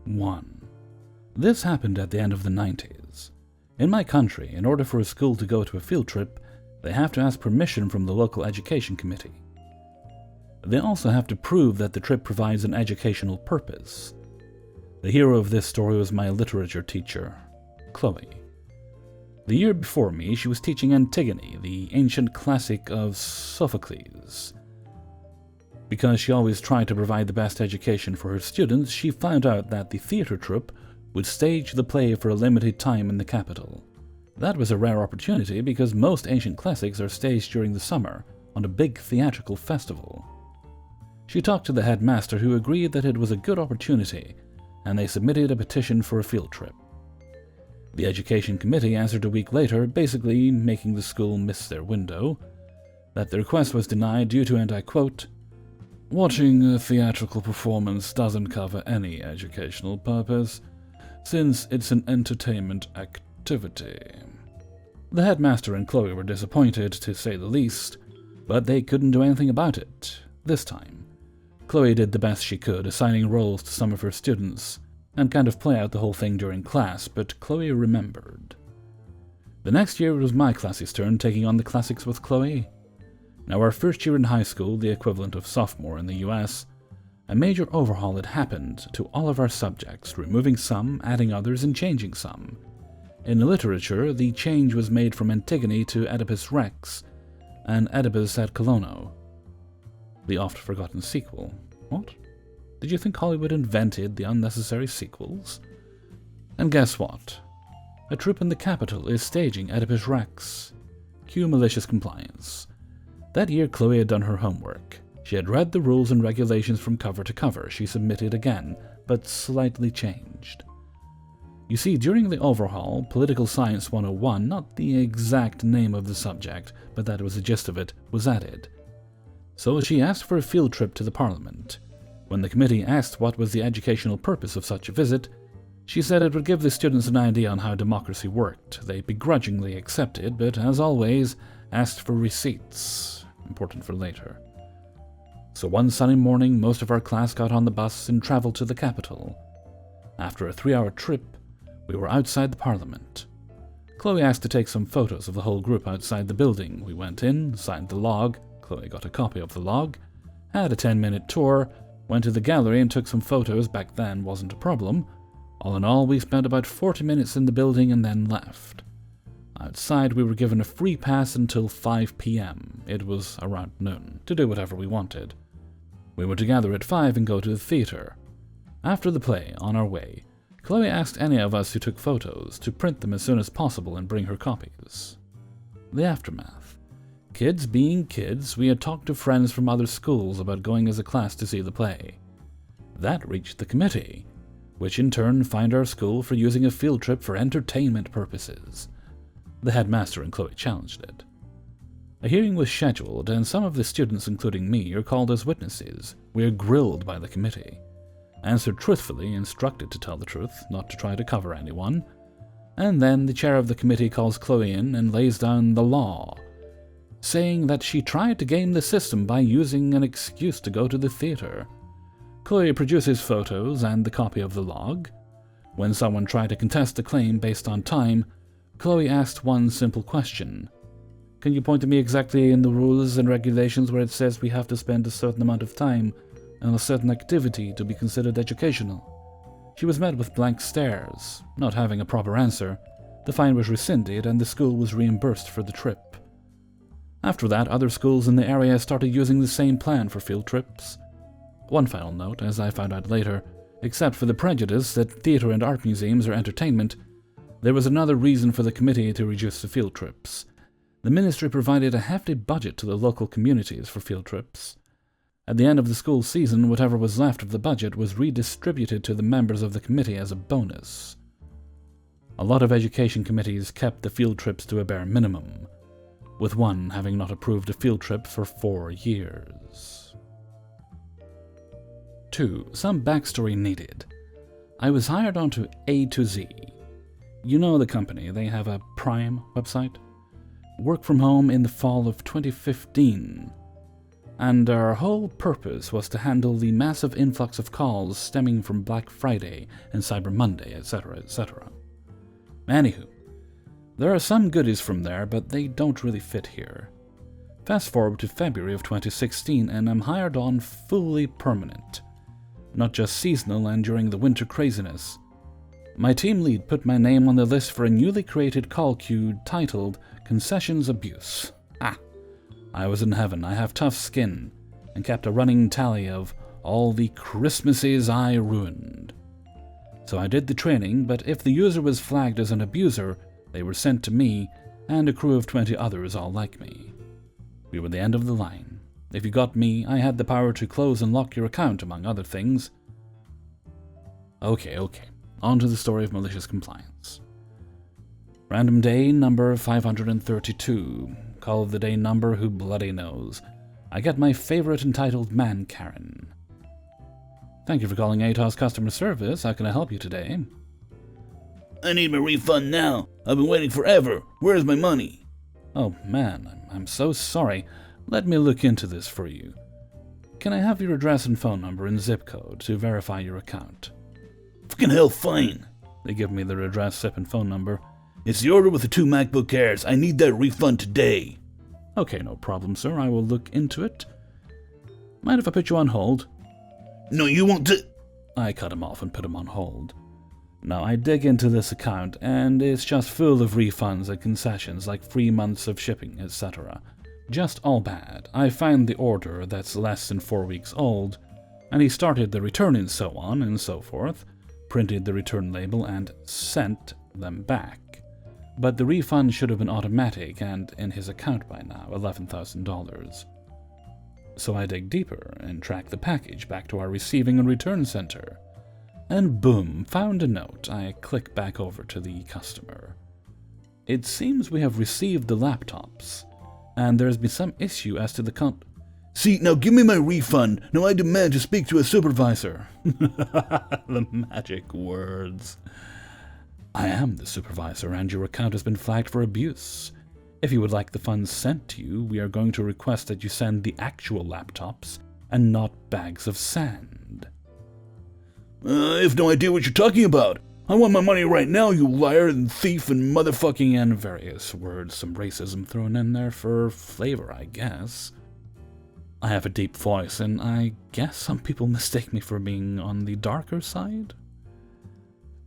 1. This happened at the end of the 90s. In my country, in order for a school to go to a field trip, they have to ask permission from the local education committee. They also have to prove that the trip provides an educational purpose. The hero of this story was my literature teacher, Chloe. The year before me, she was teaching Antigone, the ancient classic of Sophocles. Because she always tried to provide the best education for her students, she found out that the theater troupe would stage the play for a limited time in the capital. That was a rare opportunity because most ancient classics are staged during the summer on a big theatrical festival. She talked to the headmaster, who agreed that it was a good opportunity, and they submitted a petition for a field trip. The education committee answered a week later, basically making the school miss their window, that the request was denied due to, and I quote, "Watching a theatrical performance doesn't cover any educational purpose, since it's an entertainment activity." The headmaster and Chloe were disappointed, to say the least, but they couldn't do anything about it this time. Chloe did the best she could, assigning roles to some of her students, and kind of play out the whole thing during class, but Chloe remembered. The next year it was my class's turn, taking on the classics with Chloe. Now, our first year in high school, the equivalent of sophomore in the US, a major overhaul had happened to all of our subjects, removing some, adding others, and changing some. In literature, the change was made from Antigone to Oedipus Rex, and Oedipus at Colono. The oft-forgotten sequel. What? Did you think Hollywood invented the unnecessary sequels? And guess what? A troupe in the capital is staging Oedipus Rex. Cue malicious compliance. That year, Chloe had done her homework. She had read the rules and regulations from cover to cover. She submitted again, but slightly changed. You see, during the overhaul, Political Science 101, not the exact name of the subject, but that was the gist of it, was added. So she asked for a field trip to the Parliament. When the committee asked what was the educational purpose of such a visit, she said it would give the students an idea on how democracy worked. They begrudgingly accepted, but as always, asked for receipts. Important for later. So one sunny morning, most of our class got on the bus and traveled to the capital. After a 3-hour trip, we were outside the Parliament. Chloe asked to take some photos of the whole group outside the building. We went in, signed the log. Chloe got a copy of the log, had a 10-minute tour, went to the gallery and took some photos. Back then wasn't a problem. All in all, we spent about 40 minutes in the building and then left. Outside, we were given a free pass until 5 p.m. It was around noon, to do whatever we wanted. We were to gather at 5 and go to the theater. After the play, on our way, Chloe asked any of us who took photos to print them as soon as possible and bring her copies. The aftermath. Kids being kids, we had talked to friends from other schools about going as a class to see the play. That reached the committee, which in turn fined our school for using a field trip for entertainment purposes. The headmaster and Chloe challenged it. A hearing was scheduled, and some of the students, including me, are called as witnesses. We are grilled by the committee, answered truthfully, instructed to tell the truth, not to try to cover anyone, and then the chair of the committee calls Chloe in and lays down the law, saying that she tried to game the system by using an excuse to go to the theater. Chloe produces photos and the copy of the log. When someone tried to contest the claim based on time, Chloe asked one simple question. "Can you point to me exactly in the rules and regulations where it says we have to spend a certain amount of time on a certain activity to be considered educational?" She was met with blank stares. Not having a proper answer, the fine was rescinded and the school was reimbursed for the trip. After that, other schools in the area started using the same plan for field trips. One final note, as I found out later, except for the prejudice that theater and art museums are entertainment, there was another reason for the committee to reduce the field trips. The ministry provided a hefty budget to the local communities for field trips. At the end of the school season, whatever was left of the budget was redistributed to the members of the committee as a bonus. A lot of education committees kept the field trips to a bare minimum, with one having not approved a field trip for 4 years. 2. Some backstory needed. I was hired onto A to Z. You know the company, they have a Prime website. Work from home in the fall of 2015. and our whole purpose was to handle the massive influx of calls stemming from Black Friday and Cyber Monday, etc., etc. Anywho, there are some goodies from there, but they don't really fit here. Fast forward to February of 2016, and I'm hired on fully permanent, not just seasonal and during the winter craziness. My team lead put my name on the list for a newly created call queue titled Concessions Abuse. I was in heaven. I have tough skin, and kept a running tally of all the Christmases I ruined. So I did the training, but if the user was flagged as an abuser, they were sent to me and a crew of 20 others all like me. We were the end of the line. If you got me, I had the power to close and lock your account, among other things. Okay. On to the story of malicious compliance. Random day number 532. Call of the day number who bloody knows. I get my favorite entitled Man Karen. Thank you for calling ATOS customer service. How can I help you today? I need my refund now. I've been waiting forever. Where's my money? Oh man, I'm so sorry. Let me look into this for you. Can I have your address and phone number and zip code to verify your account? Fucking hell, fine. They give me their address, zip, and phone number. It's the order with the 2 MacBook Airs. I need that refund today. Okay, no problem, sir. I will look into it. Mind if I put you on hold? No, you won't I cut him off and put him on hold. Now, I dig into this account, and it's just full of refunds and concessions like 3 months of shipping, etc. Just all bad. I found the order that's less than 4 weeks old, and he started the return and so on and so forth, printed the return label, and sent them back. But the refund should have been automatic and in his account by now, $11,000. So I dig deeper and track the package back to our receiving and return center. And boom, found a note. I click back over to the customer. It seems we have received the laptops, and there's been some issue as to the See, now give me my refund. Now I demand to speak to a supervisor. The magic words. I am the supervisor, and your account has been flagged for abuse. If you would like the funds sent to you, we are going to request that you send the actual laptops and not bags of sand. I have no idea what you're talking about. I want my money right now, you liar and thief and motherfucking and various words, some racism thrown in there for flavor, I guess. I have a deep voice, and I guess some people mistake me for being on the darker side.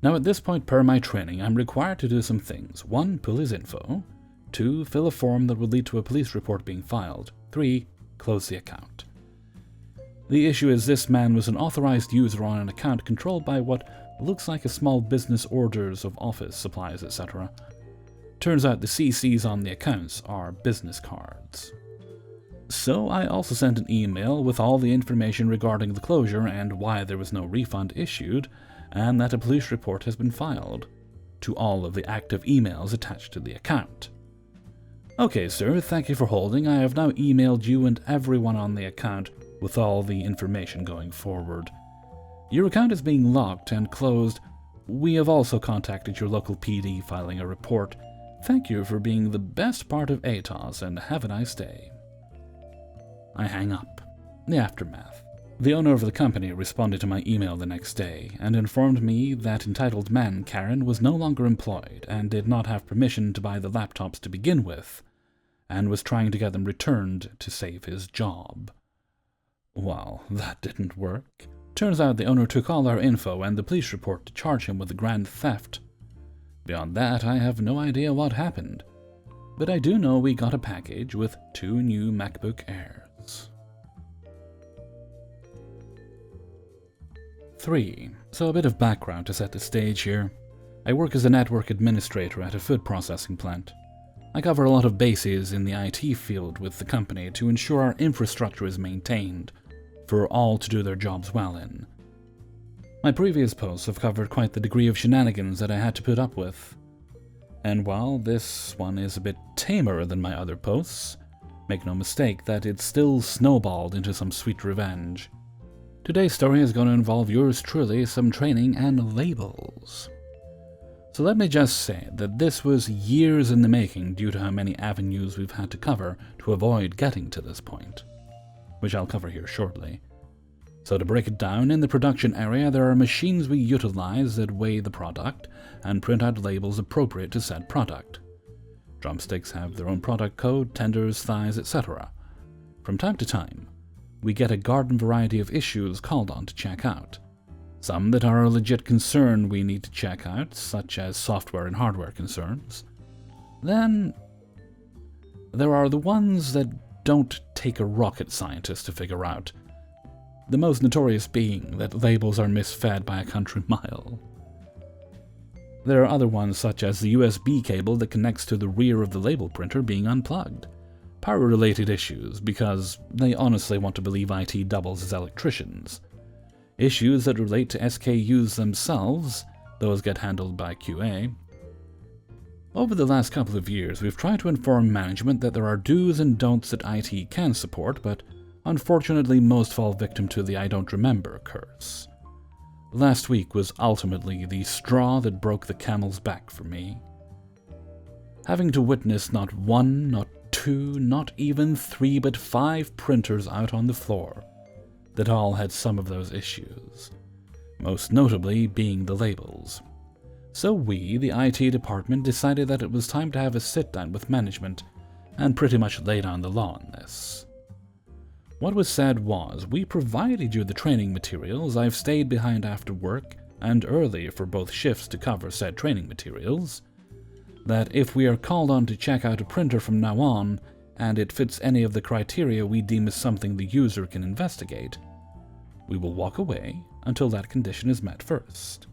Now at this point, per my training, I'm required to do some things. 1. Pull his info. 2. Fill a form that would lead to a police report being filed. 3. Close the account. The issue is this man was an authorized user on an account controlled by what looks like a small business orders of office supplies, etc. Turns out the CCs on the accounts are business cards. So I also sent an email with all the information regarding the closure and why there was no refund issued, and that a police report has been filed, to all of the active emails attached to the account. Okay, sir, thank you for holding. I have now emailed you and everyone on the account with all the information going forward. Your account is being locked and closed. We have also contacted your local PD filing a report. Thank you for being the best part of ATOS, and have a nice day. I hang up. The aftermath. The owner of the company responded to my email the next day and informed me that entitled man Karen was no longer employed and did not have permission to buy the laptops to begin with, and was trying to get them returned to save his job. Well, that didn't work. Turns out the owner took all our info and the police report to charge him with the grand theft. Beyond that, I have no idea what happened, but I do know we got a package with 2 new MacBook Airs. 3. So a bit of background to set the stage here. I work as a network administrator at a food processing plant. I cover a lot of bases in the IT field with the company to ensure our infrastructure is maintained, for all to do their jobs well in. My previous posts have covered quite the degree of shenanigans that I had to put up with. And while this one is a bit tamer than my other posts, make no mistake that it's still snowballed into some sweet revenge. Today's story is going to involve yours truly, some training, and labels. So let me just say that this was years in the making due to how many avenues we've had to cover to avoid getting to this point. which I'll cover here shortly. So to break it down, in the production area there are machines we utilize that weigh the product and print out labels appropriate to said product. Drumsticks have their own product code, tenders, thighs, etc. From time to time, we get a garden variety of issues called on to check out. Some that are a legit concern we need to check out, such as software and hardware concerns. Then there are the ones that don't take a rocket scientist to figure out. The most notorious being that labels are misfed by a country mile. There are other ones such as the USB cable that connects to the rear of the label printer being unplugged. Power-related issues because they honestly want to believe IT doubles as electricians. Issues that relate to SKUs themselves, those get handled by QA. Over the last couple of years, we've tried to inform management that there are do's and don'ts that IT can support, but unfortunately, most fall victim to the I don't remember curse. Last week was ultimately the straw that broke the camel's back for me. Having to witness not one, not two, not even 3, but 5 printers out on the floor that all had some of those issues, most notably being the labels. So we, the IT department, decided that it was time to have a sit-down with management and pretty much lay down the law on this. What was said was, we provided you the training materials, I've stayed behind after work and early for both shifts to cover said training materials, that if we are called on to check out a printer from now on, and it fits any of the criteria we deem as something the user can investigate, we will walk away until that condition is met first.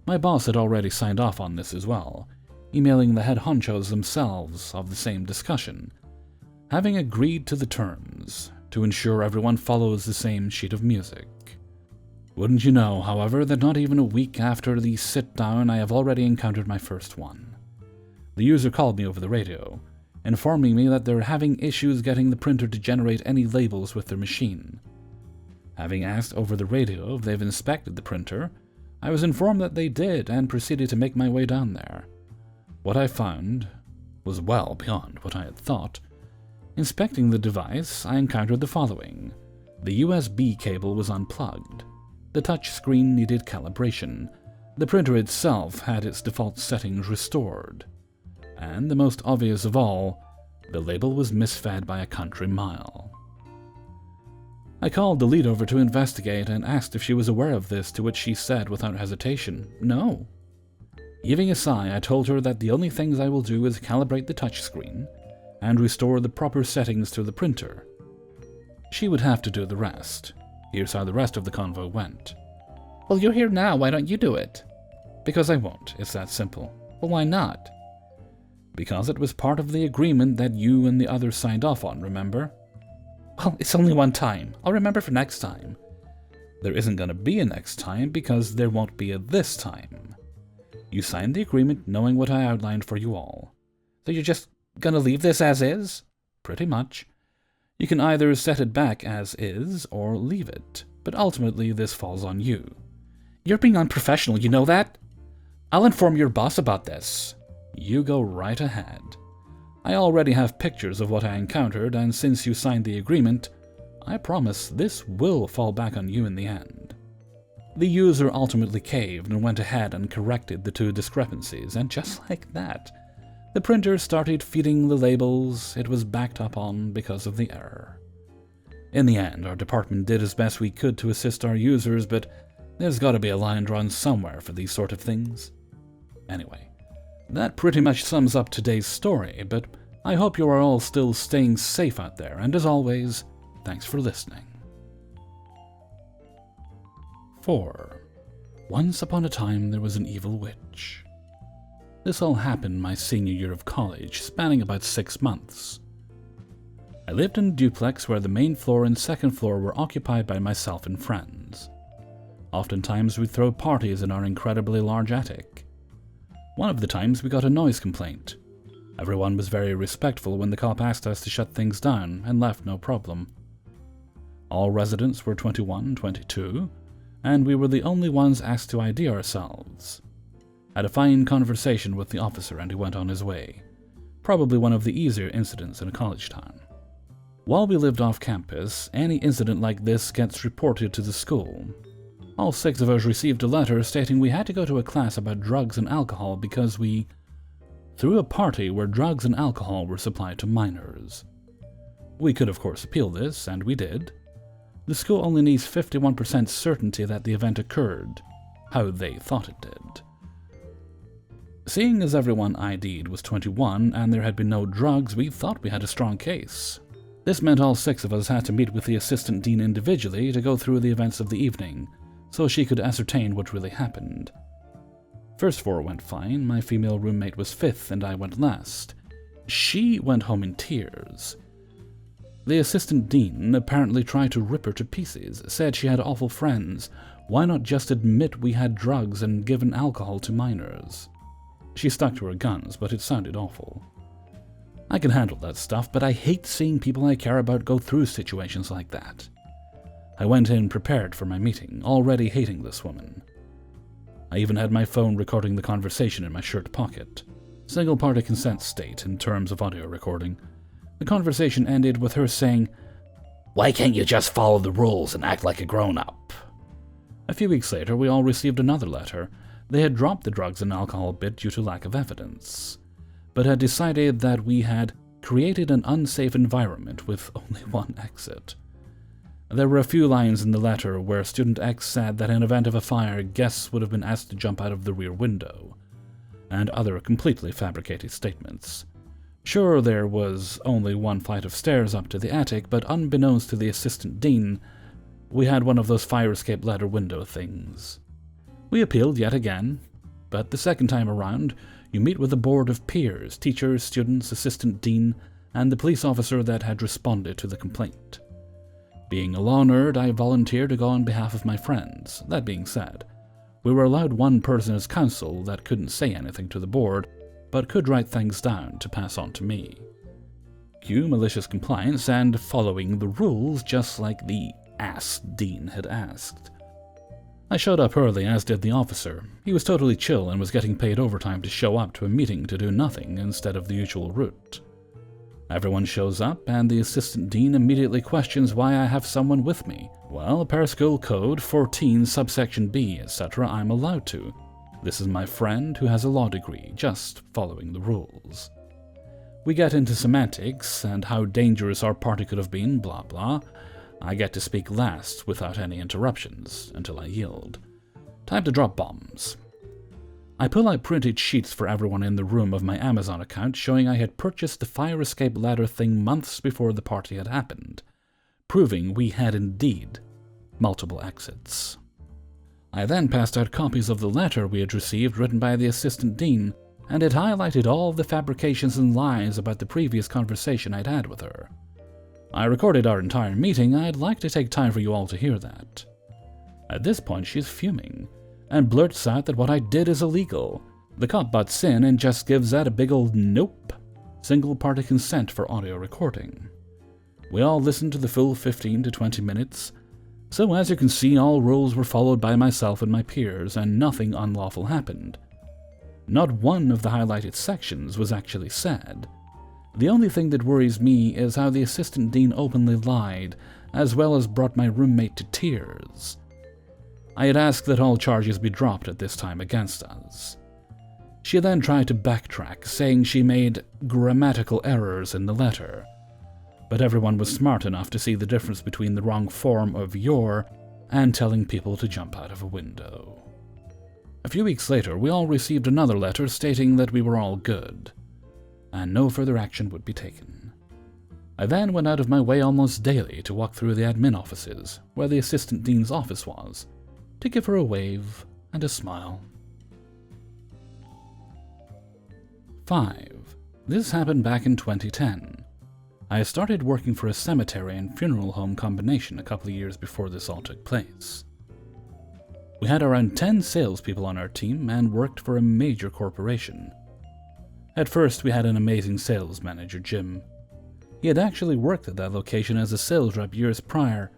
My boss had already signed off on this as well, emailing the head honchos themselves of the same discussion, having agreed to the terms, to ensure everyone follows the same sheet of music. Wouldn't you know, however, that not even a week after the sit-down I have already encountered my first one. The user called me over the radio, informing me that they're having issues getting the printer to generate any labels with their machine. Having asked over the radio if they've inspected the printer, I was informed that they did and proceeded to make my way down there. What I found was well beyond what I had thought. Inspecting the device, I encountered the following. The USB cable was unplugged. The touch screen needed calibration. The printer itself had its default settings restored. And the most obvious of all, the label was misfed by a country mile. I called the lead over to investigate and asked if she was aware of this, to which she said without hesitation, no. Heaving a sigh, I told her that the only things I will do is calibrate the touchscreen and restore the proper settings to the printer. She would have to do the rest. Here's how the rest of the convo went. Well, you're here now, why don't you do it? Because I won't, it's that simple. Well, why not? Because it was part of the agreement that you and the others signed off on, remember? Well, it's only one time. I'll remember for next time. There isn't going to be a next time because there won't be a this time. You signed the agreement knowing what I outlined for you all. So you're just going to leave this as is? Pretty much. You can either set it back as is or leave it, but ultimately this falls on you. You're being unprofessional, you know that? I'll inform your boss about this. You go right ahead. I already have pictures of what I encountered, and since you signed the agreement, I promise this will fall back on you in the end. The user ultimately caved and went ahead and corrected the 2 discrepancies, and just like that, the printer started feeding the labels it was backed up on because of the error. In the end, our department did as best we could to assist our users, but there's got to be a line drawn somewhere for these sort of things. Anyway, that pretty much sums up today's story, but I hope you are all still staying safe out there, and as always, thanks for listening. 4. Once upon a time there was an evil witch. This all happened my senior year of college, spanning about 6 months. I lived in a duplex where the main floor and second floor were occupied by myself and friends. Oftentimes we'd throw parties in our incredibly large attic. One of the times we got a noise complaint. Everyone was very respectful when the cop asked us to shut things down and left no problem. All residents were 21, 22, and we were the only ones asked to ID ourselves. Had a fine conversation with the officer and he went on his way. Probably one of the easier incidents in a college town. While we lived off campus, any incident like this gets reported to the school. All 6 of us received a letter stating we had to go to a class about drugs and alcohol because we threw a party where drugs and alcohol were supplied to minors. We could of course appeal this, and we did. The school only needs 51% certainty that the event occurred, how they thought it did. Seeing as everyone ID'd was 21 and there had been no drugs, we thought we had a strong case. This meant all 6 of us had to meet with the assistant dean individually to go through the events of the evening, so she could ascertain what really happened. First 4 went fine. My female roommate was 5th and I went last. She went home in tears. The assistant dean apparently tried to rip her to pieces, said she had awful friends. Why not just admit we had drugs and given alcohol to minors? She stuck to her guns, but it sounded awful. I can handle that stuff, but I hate seeing people I care about go through situations like that. I went in prepared for my meeting, already hating this woman. I even had my phone recording the conversation in my shirt pocket. Single-party consent state in terms of audio recording. The conversation ended with her saying, "Why can't you just follow the rules and act like a grown-up?" A few weeks later, we all received another letter. They had dropped the drugs and alcohol bit due to lack of evidence, but had decided that we had created an unsafe environment with only one exit. There were a few lines in the letter where Student X said that in event of a fire, guests would have been asked to jump out of the rear window, and other completely fabricated statements. Sure, there was only 1 flight of stairs up to the attic, but unbeknownst to the assistant dean, we had one of those fire escape ladder window things. We appealed yet again, but the second time around, you meet with a board of peers, teachers, students, assistant dean, and the police officer that had responded to the complaint. Being a law nerd, I volunteered to go on behalf of my friends. That being said, we were allowed 1 person as counsel that couldn't say anything to the board, but could write things down to pass on to me. Cue malicious compliance and following the rules just like the ass dean had asked. I showed up early, as did the officer. He was totally chill and was getting paid overtime to show up to a meeting to do nothing instead of the usual route. Everyone shows up, and the assistant dean immediately questions why I have someone with me. Well, per school code 14 subsection B, etc., I'm allowed to. This is my friend who has a law degree, just following the rules. We get into semantics and how dangerous our party could have been, blah blah. I get to speak last without any interruptions, until I yield. Time to drop bombs. I pull out printed sheets for everyone in the room of my Amazon account showing I had purchased the fire escape ladder thing months before the party had happened, proving we had indeed multiple exits. I then passed out copies of the letter we had received written by the assistant dean, and it highlighted all the fabrications and lies about the previous conversation I'd had with her. I recorded our entire meeting. I'd like to take time for you all to hear that. At this point, she's fuming, and blurts out that what I did is illegal. The cop butts in and just gives that a big old nope. Single-party consent for audio recording. We all listened to the full 15 to 20 minutes, so as you can see, all rules were followed by myself and my peers, and nothing unlawful happened. Not one of the highlighted sections was actually said. The only thing that worries me is how the assistant dean openly lied, as well as brought my roommate to tears. I had asked that all charges be dropped at this time against us. She then tried to backtrack, saying she made grammatical errors in the letter, but everyone was smart enough to see the difference between the wrong form of "your" and telling people to jump out of a window. A few weeks later, we all received another letter stating that we were all good, and no further action would be taken. I then went out of my way almost daily to walk through the admin offices, where the assistant dean's office was, to give her a wave and a smile. 5. This happened back in 2010. I started working for a cemetery and funeral home combination a couple of years before this all took place. We had around 10 salespeople on our team and worked for a major corporation. At first, we had an amazing sales manager, Jim. He had actually worked at that location as a sales rep years prior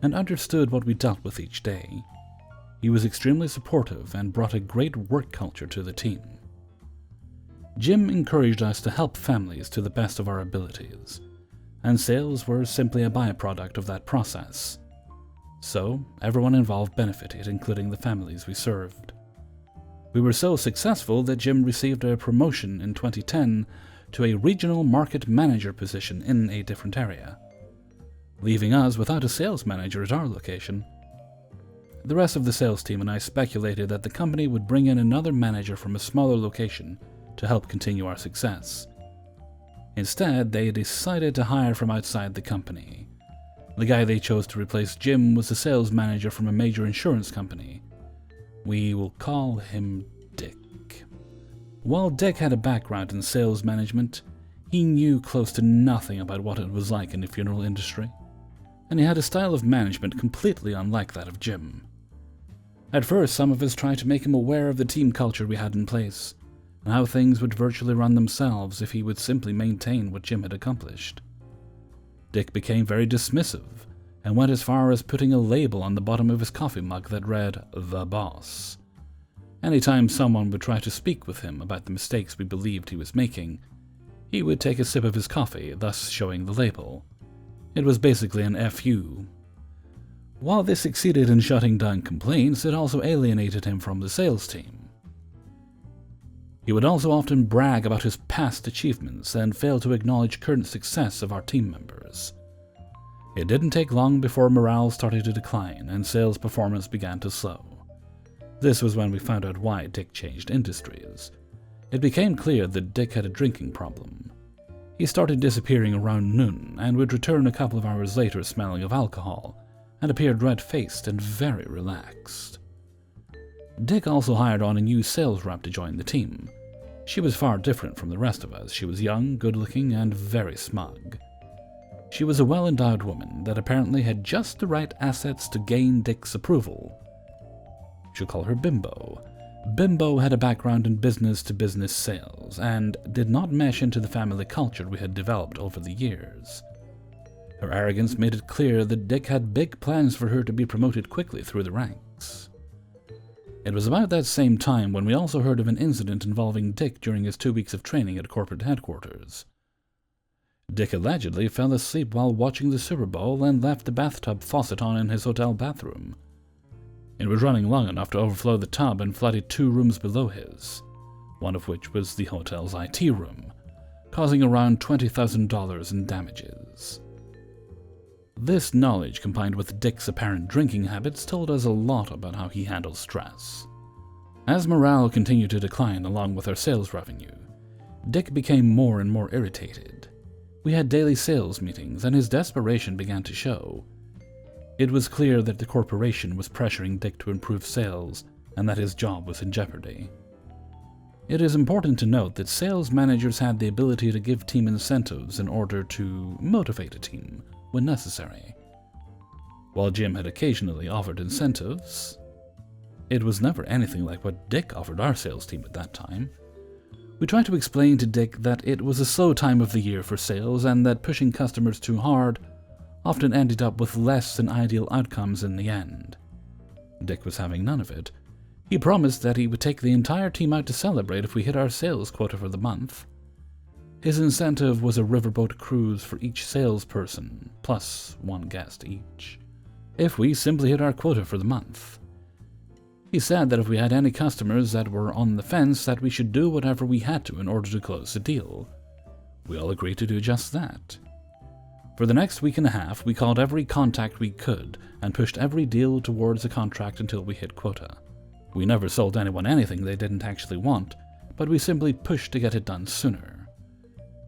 and understood what we dealt with each day. He was extremely supportive and brought a great work culture to the team. Jim encouraged us to help families to the best of our abilities, and sales were simply a byproduct of that process. So, everyone involved benefited, including the families we served. We were so successful that Jim received a promotion in 2010 to a regional market manager position in a different area, leaving us without a sales manager at our location. The rest of the sales team and I speculated that the company would bring in another manager from a smaller location to help continue our success. Instead, they decided to hire from outside the company. The guy they chose to replace Jim was a sales manager from a major insurance company. We will call him Dick. While Dick had a background in sales management, he knew close to nothing about what it was like in the funeral industry, and he had a style of management completely unlike that of Jim. At first, some of us tried to make him aware of the team culture we had in place, and how things would virtually run themselves if he would simply maintain what Jim had accomplished. Dick became very dismissive, and went as far as putting a label on the bottom of his coffee mug that read, "The Boss." Anytime someone would try to speak with him about the mistakes we believed he was making, he would take a sip of his coffee, thus showing the label. It was basically an FU. While this succeeded in shutting down complaints, it also alienated him from the sales team. He would also often brag about his past achievements and fail to acknowledge current success of our team members. It didn't take long before morale started to decline and sales performance began to slow. This was when we found out why Dick changed industries. It became clear that Dick had a drinking problem. He started disappearing around noon and would return a couple of hours later smelling of alcohol and appeared red-faced and very relaxed. Dick also hired on a new sales rep to join the team. She was far different from the rest of us. She was young, good-looking, and very smug. She was a well-endowed woman that apparently had just the right assets to gain Dick's approval. She'll call her Bimbo. Bimbo had a background in business-to-business sales and did not mesh into the family culture we had developed over the years. Her arrogance made it clear that Dick had big plans for her to be promoted quickly through the ranks. It was about that same time when we also heard of an incident involving Dick during his 2 weeks of training at corporate headquarters. Dick allegedly fell asleep while watching the Super Bowl and left the bathtub faucet on in his hotel bathroom. It was running long enough to overflow the tub and flooded 2 rooms below his, one of which was the hotel's IT room, causing around $20,000 in damages. This knowledge, combined with Dick's apparent drinking habits, told us a lot about how he handled stress. As morale continued to decline along with our sales revenue, Dick became more and more irritated. We had daily sales meetings, and his desperation began to show. It was clear that the corporation was pressuring Dick to improve sales, and that his job was in jeopardy. It is important to note that sales managers had the ability to give team incentives in order to motivate a team when necessary. While Jim had occasionally offered incentives, it was never anything like what Dick offered our sales team at that time. We tried to explain to Dick that it was a slow time of the year for sales and that pushing customers too hard often ended up with less than ideal outcomes in the end. Dick was having none of it. He promised that he would take the entire team out to celebrate if we hit our sales quota for the month. His incentive was a riverboat cruise for each salesperson, plus 1 guest each, if we simply hit our quota for the month. He said that if we had any customers that were on the fence, that we should do whatever we had to in order to close the deal. We all agreed to do just that. For the next week and a half, we called every contact we could and pushed every deal towards a contract until we hit quota. We never sold anyone anything they didn't actually want, but we simply pushed to get it done sooner.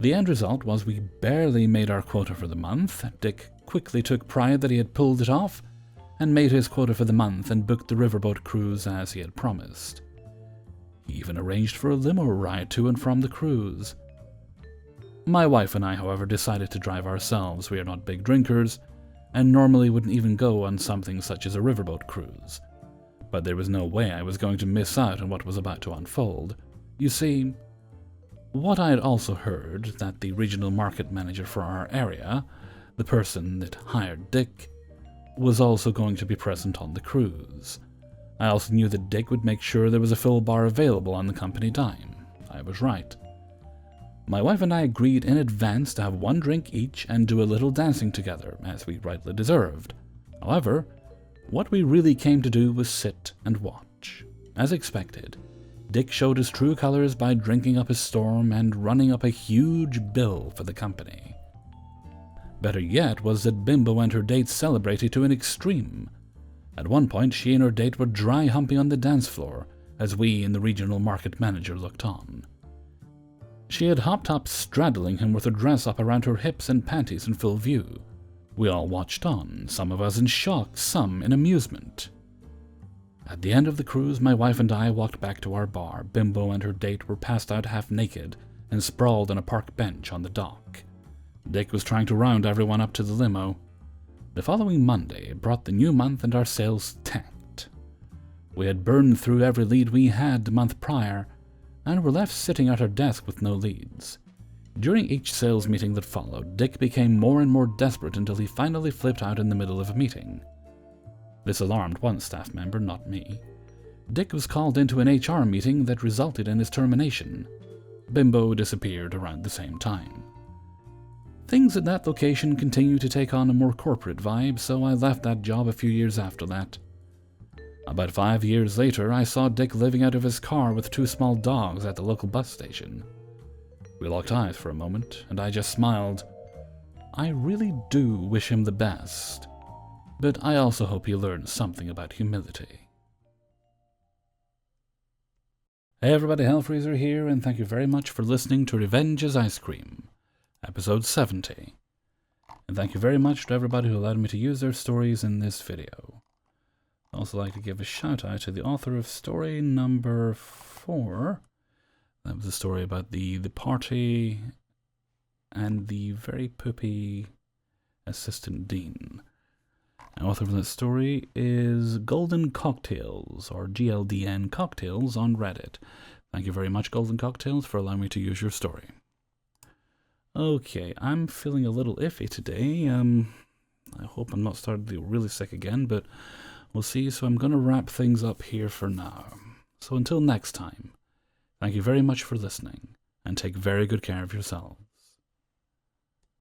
The end result was we barely made our quota for the month. Dick quickly took pride that he had pulled it off and made his quota for the month and booked the riverboat cruise as he had promised. He even arranged for a limo ride to and from the cruise. My wife and I, however, decided to drive ourselves. We are not big drinkers, and normally wouldn't even go on something such as a riverboat cruise. But there was no way I was going to miss out on what was about to unfold. You see, what I had also heard that the regional market manager for our area, the person that hired Dick, was also going to be present on the cruise. I also knew that Dick would make sure there was a full bar available on the company dime. I was right. My wife and I agreed in advance to have one drink each and do a little dancing together, as we rightly deserved. However, what we really came to do was sit and watch. As expected, Dick showed his true colors by drinking up a storm and running up a huge bill for the company. Better yet was that Bimbo and her date celebrated to an extreme. At one point, she and her date were dry humping on the dance floor, as we and the regional market manager looked on. She had hopped up, straddling him with her dress up around her hips and panties in full view. We all watched on, some of us in shock, some in amusement. At the end of the cruise, my wife and I walked back to our bar. Bimbo and her date were passed out half naked and sprawled on a park bench on the dock. Dick was trying to round everyone up to the limo. The following Monday brought the new month and our sales tanked. We had burned through every lead we had the month prior, and were left sitting at our desk with no leads. During each sales meeting that followed, Dick became more and more desperate until he finally flipped out in the middle of a meeting. This alarmed one staff member, not me. Dick was called into an HR meeting that resulted in his termination. Bimbo disappeared around the same time. Things at that location continued to take on a more corporate vibe, so I left that job a few years after that. About 5 years later, I saw Dick living out of his car with 2 small dogs at the local bus station. We locked eyes for a moment, and I just smiled. I really do wish him the best, but I also hope he learns something about humility. Hey everybody, Hellfreezer here, and thank you very much for listening to Revenge is Ice Cream, episode 70. And thank you very much to everybody who allowed me to use their stories in this video. I'd also like to give a shout out to the author of story number 4. That was a story about the party and the very poopy assistant dean. The author of that story is Golden Cocktails, or GLDN Cocktails on Reddit. Thank you very much, Golden Cocktails, for allowing me to use your story. Okay, I'm feeling a little iffy today. I hope I'm not starting to feel really sick again, but we'll see. So I'm going to wrap things up here for now. So until next time, thank you very much for listening, and take very good care of yourselves.